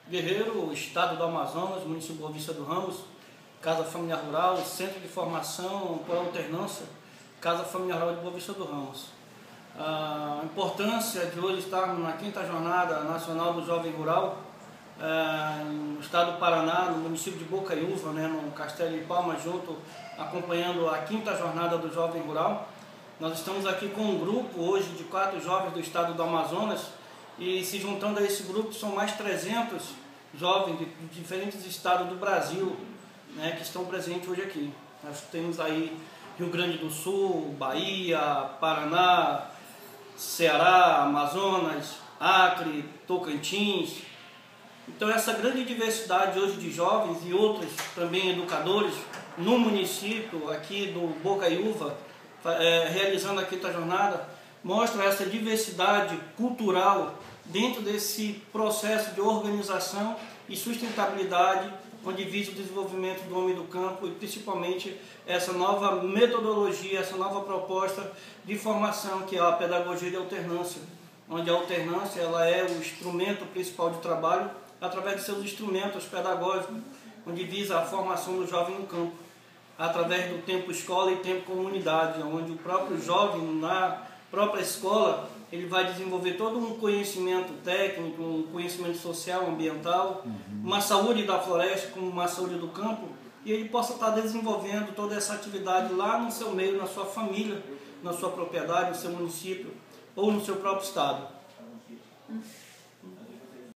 Guerreiro, Estado do Amazonas, município de Boa Vista do Ramos, Casa Familiar Rural, Centro de Formação por Alternância, Casa Familiar Rural de Boa Vista do Ramos. A importância de hoje estarmos na 5ª Jornada Nacional do Jovem Rural, no estado do Paraná, no município de Bocaiúva, no Castelo de Palmas, acompanhando a 5ª Jornada do Jovem Rural. Nós estamos aqui com um grupo hoje de 4 jovens do estado do Amazonas, e se juntando a esse grupo são mais 300 jovens de diferentes estados do Brasil, que estão presentes hoje aqui. Nós temos aí Rio Grande do Sul, Bahia, Paraná, Ceará, Amazonas, Acre, Tocantins. Então essa grande diversidade hoje de jovens e outros também educadores no município aqui do Bocaiúva, realizando a 5ª Jornada, mostra essa diversidade cultural dentro desse processo de organização e sustentabilidade, onde visa o desenvolvimento do homem do campo e principalmente essa nova metodologia, essa nova proposta de formação que é a pedagogia de alternância, onde a alternância ela é o instrumento principal de trabalho através de seus instrumentos pedagógicos, onde visa a formação do jovem no campo, através do tempo escola e tempo comunidade, onde o próprio jovem na própria escola ele vai desenvolver todo um conhecimento técnico, um conhecimento social, ambiental, uma saúde da floresta como uma saúde do campo, e ele possa estar desenvolvendo toda essa atividade lá no seu meio, na sua família, na sua propriedade, no seu município ou no seu próprio estado.